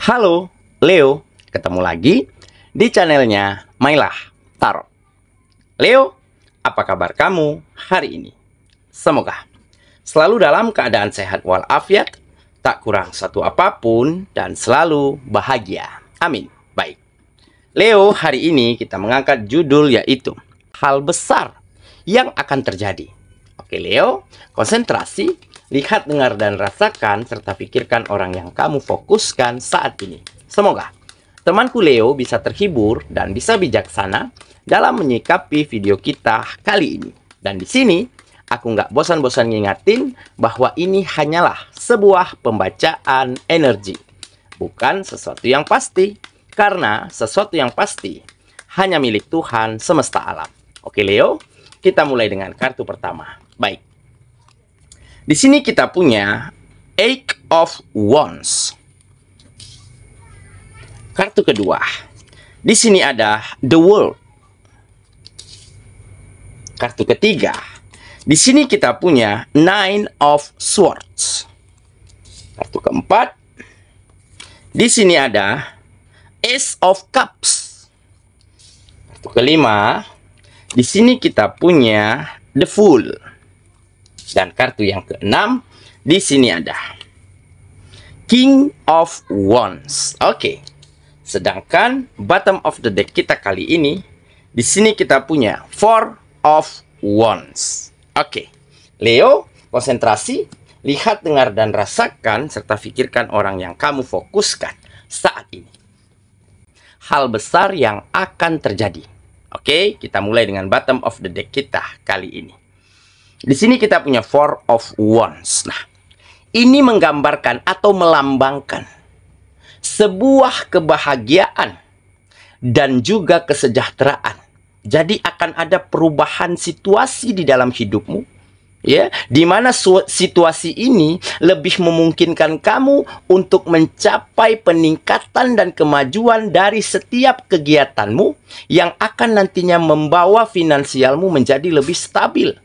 Halo, Leo. Ketemu lagi di channelnya Mailah Tarot. Leo, apa kabar kamu hari ini? Semoga selalu dalam keadaan sehat walafiat, tak kurang satu apapun, dan selalu bahagia. Amin. Baik. Leo, hari ini kita mengangkat judul yaitu hal besar yang akan terjadi. Oke Leo, konsentrasi, lihat, dengar, dan rasakan, serta pikirkan orang yang kamu fokuskan saat ini. Semoga temanku Leo bisa terhibur dan bisa bijaksana dalam menyikapi video kita kali ini. Dan di sini, aku nggak bosan-bosan ngingatin bahwa ini hanyalah sebuah pembacaan energi. Bukan sesuatu yang pasti, karena sesuatu yang pasti hanya milik Tuhan semesta alam. Oke Leo, kita mulai dengan kartu pertama. Baik. Di sini kita punya Eight of Wands. Kartu kedua. Di sini ada The World. Kartu ketiga. Di sini kita punya Nine of Swords. Kartu keempat. Di sini ada Ace of Cups. Kartu kelima. Di sini kita punya The Fool. Dan kartu yang keenam, di sini ada King of Wands. Oke. Sedangkan bottom of the deck kita kali ini, di sini kita punya Four of Wands. Oke. Leo, konsentrasi, lihat, dengar, dan rasakan, serta pikirkan orang yang kamu fokuskan saat ini. Hal besar yang akan terjadi. Oke, kita mulai dengan bottom of the deck kita kali ini. Di sini kita punya Four of Wands. Nah, ini menggambarkan atau melambangkan sebuah kebahagiaan dan juga kesejahteraan. Jadi akan ada perubahan situasi di dalam hidupmu, ya, di mana situasi ini lebih memungkinkan kamu untuk mencapai peningkatan dan kemajuan dari setiap kegiatanmu yang akan nantinya membawa finansialmu menjadi lebih stabil.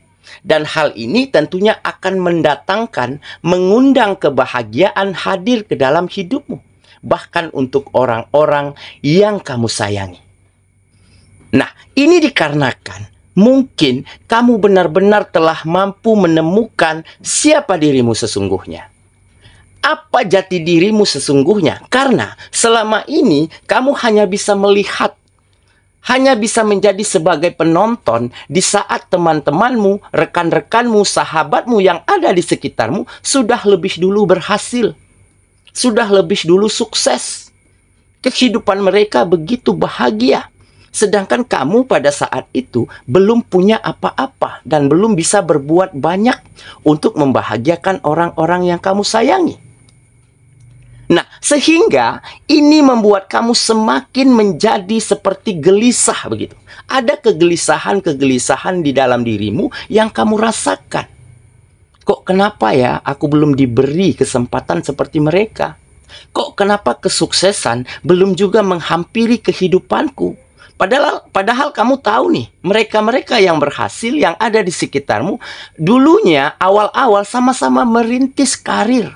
Dan hal ini tentunya akan mendatangkan, mengundang kebahagiaan hadir ke dalam hidupmu. Bahkan untuk orang-orang yang kamu sayangi. Nah, ini dikarenakan mungkin kamu benar-benar telah mampu menemukan siapa dirimu sesungguhnya. Apa jati dirimu sesungguhnya? Karena selama ini kamu hanya bisa melihat, hanya bisa menjadi sebagai penonton di saat teman-temanmu, rekan-rekanmu, sahabatmu yang ada di sekitarmu sudah lebih dulu berhasil. Sudah lebih dulu sukses. Kehidupan mereka begitu bahagia. Sedangkan kamu pada saat itu belum punya apa-apa dan belum bisa berbuat banyak untuk membahagiakan orang-orang yang kamu sayangi. Nah, sehingga ini membuat kamu semakin menjadi seperti gelisah begitu. Ada kegelisahan-kegelisahan di dalam dirimu yang kamu rasakan. Kok kenapa ya aku belum diberi kesempatan seperti mereka? Kok kenapa kesuksesan belum juga menghampiri kehidupanku? Padahal kamu tahu nih, mereka-mereka yang berhasil yang ada di sekitarmu, dulunya awal-awal sama-sama merintis karir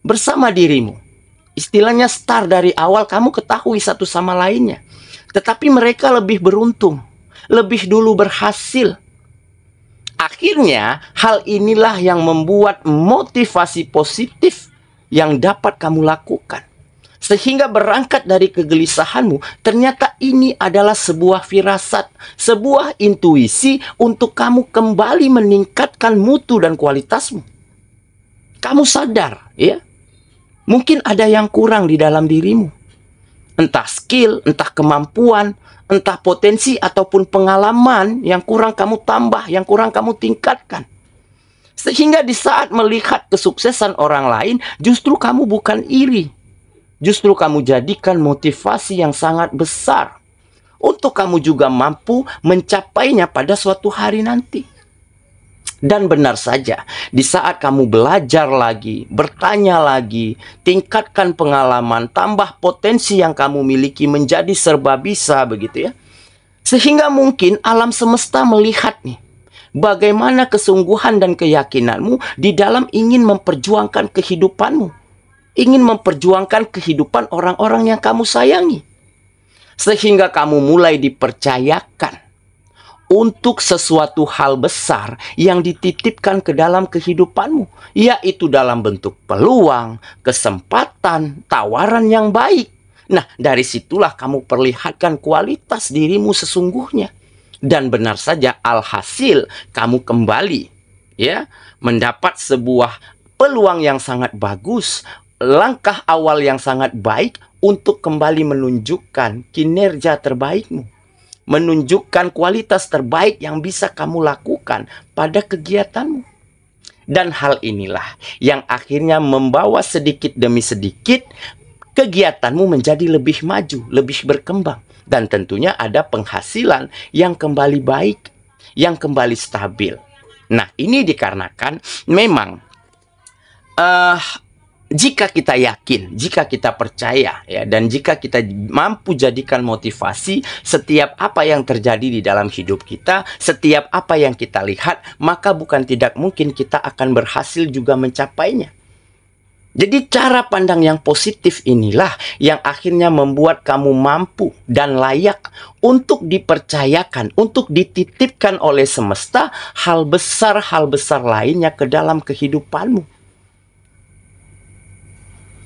bersama dirimu. Istilahnya start dari awal, kamu ketahui satu sama lainnya. Tetapi mereka lebih beruntung, lebih dulu berhasil. Akhirnya, hal inilah yang membuat motivasi positif yang dapat kamu lakukan. Sehingga berangkat dari kegelisahanmu, ternyata ini adalah sebuah firasat, sebuah intuisi untuk kamu kembali meningkatkan mutu dan kualitasmu. Kamu sadar, ya? Mungkin ada yang kurang di dalam dirimu. Entah skill, entah kemampuan, entah potensi ataupun pengalaman yang kurang kamu tambah, yang kurang kamu tingkatkan. Sehingga di saat melihat kesuksesan orang lain, justru kamu bukan iri. Justru kamu jadikan motivasi yang sangat besar untuk kamu juga mampu mencapainya pada suatu hari nanti. Dan benar saja, di saat kamu belajar lagi, bertanya lagi, tingkatkan pengalaman, tambah potensi yang kamu miliki menjadi serba bisa begitu ya. Sehingga mungkin alam semesta melihat nih, bagaimana kesungguhan dan keyakinanmu di dalam ingin memperjuangkan kehidupanmu. ingin memperjuangkan kehidupan orang-orang yang kamu sayangi. Sehingga kamu mulai dipercayakan untuk sesuatu hal besar yang dititipkan ke dalam kehidupanmu, yaitu dalam bentuk peluang, kesempatan, tawaran yang baik. Nah, dari situlah kamu perlihatkan kualitas dirimu sesungguhnya. Dan benar saja, alhasil kamu kembali mendapat sebuah peluang yang sangat bagus, langkah awal yang sangat baik untuk kembali menunjukkan kinerja terbaikmu, menunjukkan kualitas terbaik yang bisa kamu lakukan pada kegiatanmu. Dan hal inilah yang akhirnya membawa sedikit demi sedikit kegiatanmu menjadi lebih maju, lebih berkembang. Dan tentunya ada penghasilan yang kembali baik, yang kembali stabil. Nah, ini dikarenakan memang jika kita yakin, jika kita percaya, dan jika kita mampu jadikan motivasi setiap apa yang terjadi di dalam hidup kita, setiap apa yang kita lihat, maka bukan tidak mungkin kita akan berhasil juga mencapainya. Jadi cara pandang yang positif inilah yang akhirnya membuat kamu mampu dan layak untuk dipercayakan, untuk dititipkan oleh semesta hal besar lainnya ke dalam kehidupanmu.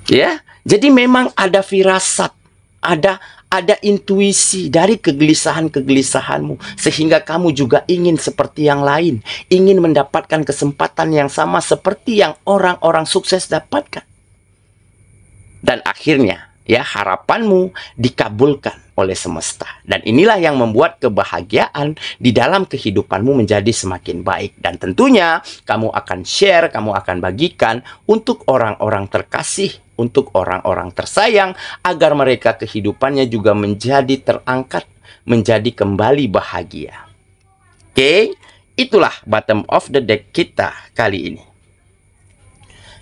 Ya, jadi memang ada firasat, ada intuisi dari kegelisahan-kegelisahanmu, sehingga kamu juga ingin seperti yang lain, ingin mendapatkan kesempatan yang sama seperti yang orang-orang sukses dapatkan. Dan akhirnya, harapanmu dikabulkan oleh semesta. Dan inilah yang membuat kebahagiaan di dalam kehidupanmu menjadi semakin baik. Dan tentunya kamu akan share, kamu akan bagikan untuk orang-orang terkasih, untuk orang-orang tersayang, agar mereka kehidupannya juga menjadi terangkat, menjadi kembali bahagia. Oke, itulah bottom of the deck kita kali ini.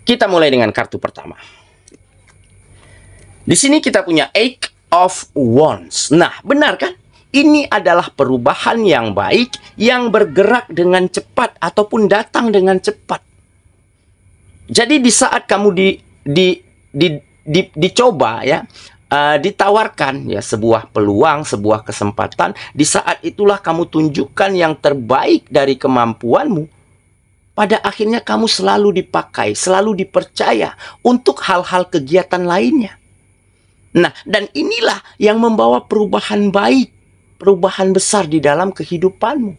Kita mulai dengan kartu pertama. Di sini kita punya Eight of Wands. Nah, benar kan? Ini adalah perubahan yang baik yang bergerak dengan cepat ataupun datang dengan cepat. Jadi di saat kamu dicoba ditawarkan sebuah peluang, sebuah kesempatan, di saat itulah kamu tunjukkan yang terbaik dari kemampuanmu. Pada akhirnya kamu selalu dipakai, selalu dipercaya untuk hal-hal kegiatan lainnya. Nah, dan inilah yang membawa perubahan baik, perubahan besar di dalam kehidupanmu.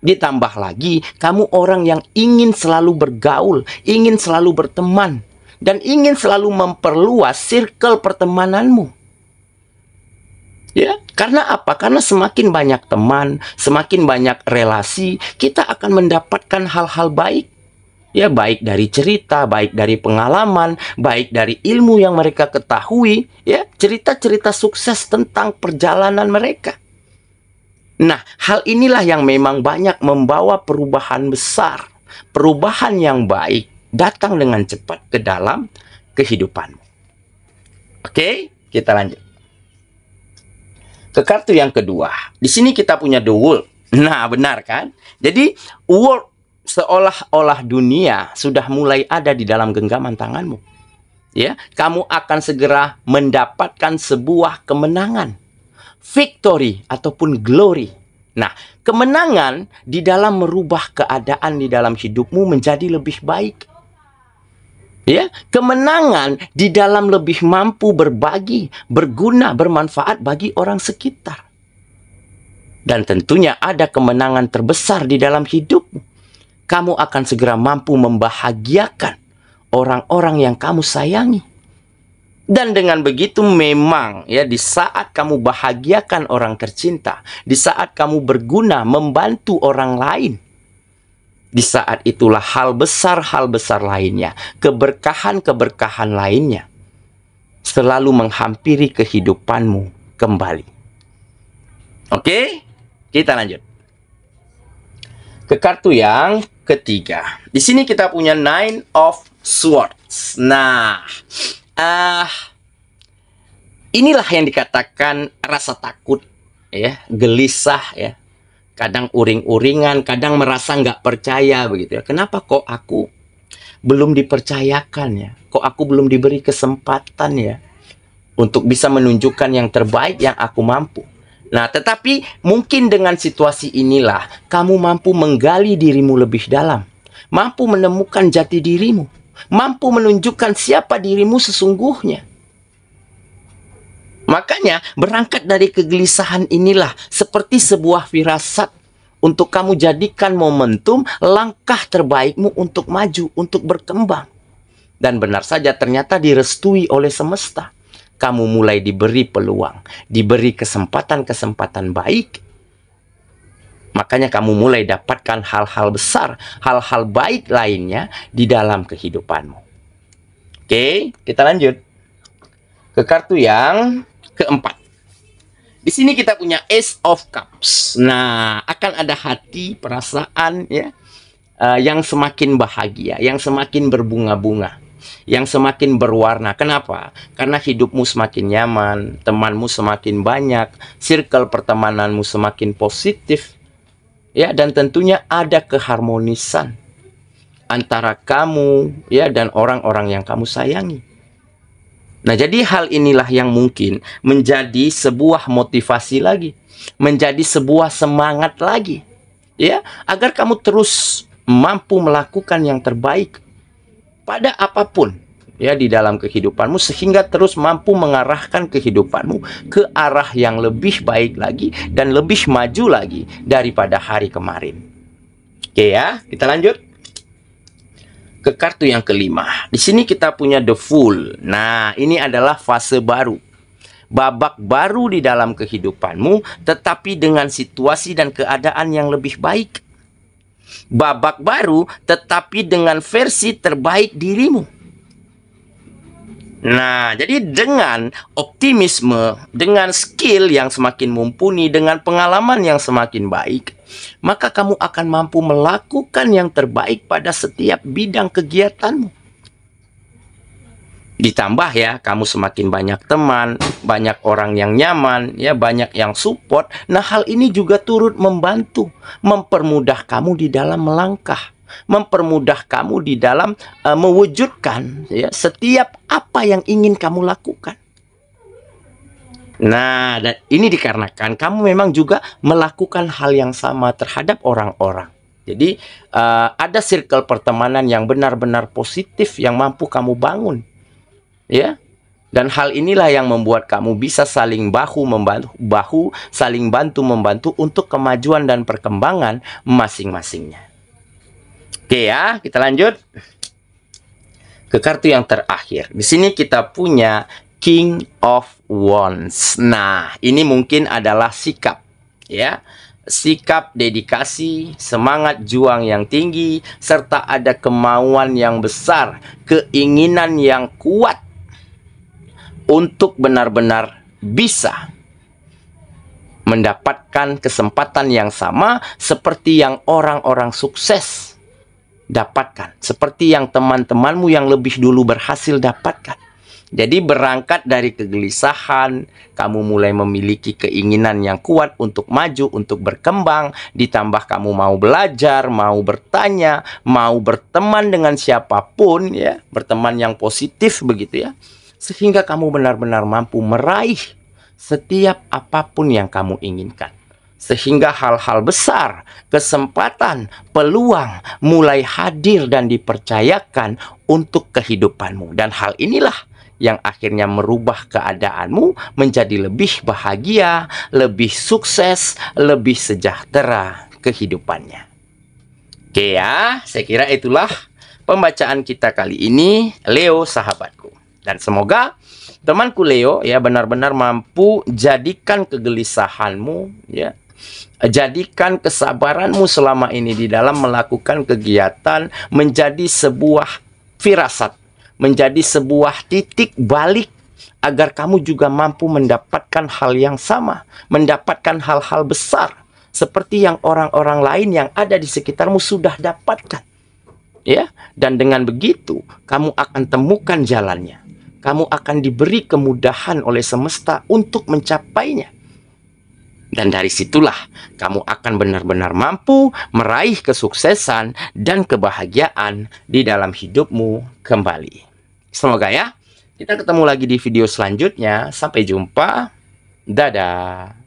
Ditambah lagi, kamu orang yang ingin selalu bergaul, ingin selalu berteman, dan ingin selalu memperluas circle pertemananmu. Ya, karena apa? Karena semakin banyak teman, semakin banyak relasi, kita akan mendapatkan hal-hal baik. Ya, baik dari cerita, baik dari pengalaman, baik dari ilmu yang mereka ketahui, cerita-cerita sukses tentang perjalanan mereka. Nah, hal inilah yang memang banyak membawa perubahan besar, perubahan yang baik datang dengan cepat ke dalam kehidupanmu. Oke, kita lanjut ke kartu yang kedua. Di sini kita punya The World. Nah, benar kan? Jadi, World seolah-olah dunia sudah mulai ada di dalam genggaman tanganmu. Ya, kamu akan segera mendapatkan sebuah kemenangan, victory ataupun glory. Nah, kemenangan di dalam merubah keadaan di dalam hidupmu menjadi lebih baik. Ya, kemenangan di dalam lebih mampu berbagi, berguna, bermanfaat bagi orang sekitar. Dan tentunya ada kemenangan terbesar di dalam hidupmu. Kamu akan segera mampu membahagiakan orang-orang yang kamu sayangi. Dan dengan begitu memang di saat kamu bahagiakan orang tercinta, di saat kamu berguna membantu orang lain, di saat itulah hal besar lainnya, keberkahan lainnya selalu menghampiri kehidupanmu kembali. Oke, kita lanjut ke kartu yang ketiga. Di sini kita punya Nine of Swords. Nah, inilah yang dikatakan rasa takut, gelisah, kadang uring-uringan, kadang merasa nggak percaya begitu. Kenapa kok aku? belum dipercayakan ya? Kok aku belum diberi kesempatan ya untuk bisa menunjukkan yang terbaik yang aku mampu? Nah, tetapi mungkin dengan situasi inilah kamu mampu menggali dirimu lebih dalam, mampu menemukan jati dirimu, mampu menunjukkan siapa dirimu sesungguhnya. Makanya berangkat dari kegelisahan inilah seperti sebuah firasat untuk kamu jadikan momentum langkah terbaikmu untuk maju, untuk berkembang. Dan benar saja ternyata direstui oleh semesta. Kamu mulai diberi peluang, diberi kesempatan-kesempatan baik. Makanya kamu mulai dapatkan hal-hal besar, hal-hal baik lainnya di dalam kehidupanmu. Oke, kita lanjut ke kartu yang keempat. Di sini kita punya Ace of Cups. Nah, akan ada hati, perasaan ya, yang semakin bahagia, yang semakin berbunga-bunga, yang semakin berwarna. Kenapa? Karena hidupmu semakin nyaman, temanmu semakin banyak, circle pertemananmu semakin positif, ya, dan tentunya ada keharmonisan antara kamu ya dan orang-orang yang kamu sayangi. Nah, jadi hal inilah yang mungkin menjadi sebuah motivasi lagi, menjadi sebuah semangat lagi, ya, agar kamu terus mampu melakukan yang terbaik pada apapun ya di dalam kehidupanmu, sehingga terus mampu mengarahkan kehidupanmu ke arah yang lebih baik lagi dan lebih maju lagi daripada hari kemarin. Oke ya, kita lanjut ke kartu yang kelima. Di sini kita punya The Fool. Nah, ini adalah fase baru, babak baru di dalam kehidupanmu, tetapi dengan situasi dan keadaan yang lebih baik. Babak baru, tetapi dengan versi terbaik dirimu. Nah, jadi dengan optimisme, dengan skill yang semakin mumpuni, dengan pengalaman yang semakin baik, maka kamu akan mampu melakukan yang terbaik pada setiap bidang kegiatanmu. Ditambah ya, kamu semakin banyak teman, banyak orang yang nyaman, ya, banyak yang support. Nah, hal ini juga turut membantu, mempermudah kamu di dalam melangkah, mempermudah kamu di dalam mewujudkan ya setiap apa yang ingin kamu lakukan. Nah, dan ini dikarenakan kamu memang juga melakukan hal yang sama terhadap orang-orang. Jadi ada circle pertemanan yang benar-benar positif yang mampu kamu bangun, ya. Dan hal inilah yang membuat kamu bisa saling bahu saling bantu membantu untuk kemajuan dan perkembangan masing-masingnya. Oke ya, kita lanjut ke kartu yang terakhir. Di sini kita punya King of Wands. Nah, ini mungkin adalah sikap, ya. Sikap, dedikasi, semangat juang yang tinggi, serta ada kemauan yang besar, keinginan yang kuat untuk benar-benar bisa mendapatkan kesempatan yang sama seperti yang orang-orang sukses dapatkan, seperti yang teman-temanmu yang lebih dulu berhasil dapatkan. Jadi berangkat dari kegelisahan, kamu mulai memiliki keinginan yang kuat untuk maju, untuk berkembang, ditambah kamu mau belajar, mau bertanya, mau berteman dengan siapapun, ya, berteman yang positif begitu ya, sehingga kamu benar-benar mampu meraih setiap apapun yang kamu inginkan. Sehingga hal-hal besar, kesempatan, peluang mulai hadir dan dipercayakan untuk kehidupanmu. Dan hal inilah yang akhirnya merubah keadaanmu menjadi lebih bahagia, lebih sukses, lebih sejahtera kehidupannya. Oke ya, saya kira itulah pembacaan kita kali ini, Leo sahabatku. Dan semoga temanku Leo ya benar-benar mampu jadikan kegelisahanmu ya, jadikan kesabaranmu selama ini di dalam melakukan kegiatan menjadi sebuah firasat, menjadi sebuah titik balik agar kamu juga mampu mendapatkan hal yang sama, mendapatkan hal-hal besar seperti yang orang-orang lain yang ada di sekitarmu sudah dapatkan. Ya, dan dengan begitu kamu akan temukan jalannya. Kamu akan diberi kemudahan oleh semesta untuk mencapainya. Dan dari situlah kamu akan benar-benar mampu meraih kesuksesan dan kebahagiaan di dalam hidupmu kembali. Semoga ya, kita ketemu lagi di video selanjutnya. Sampai jumpa. Dadah.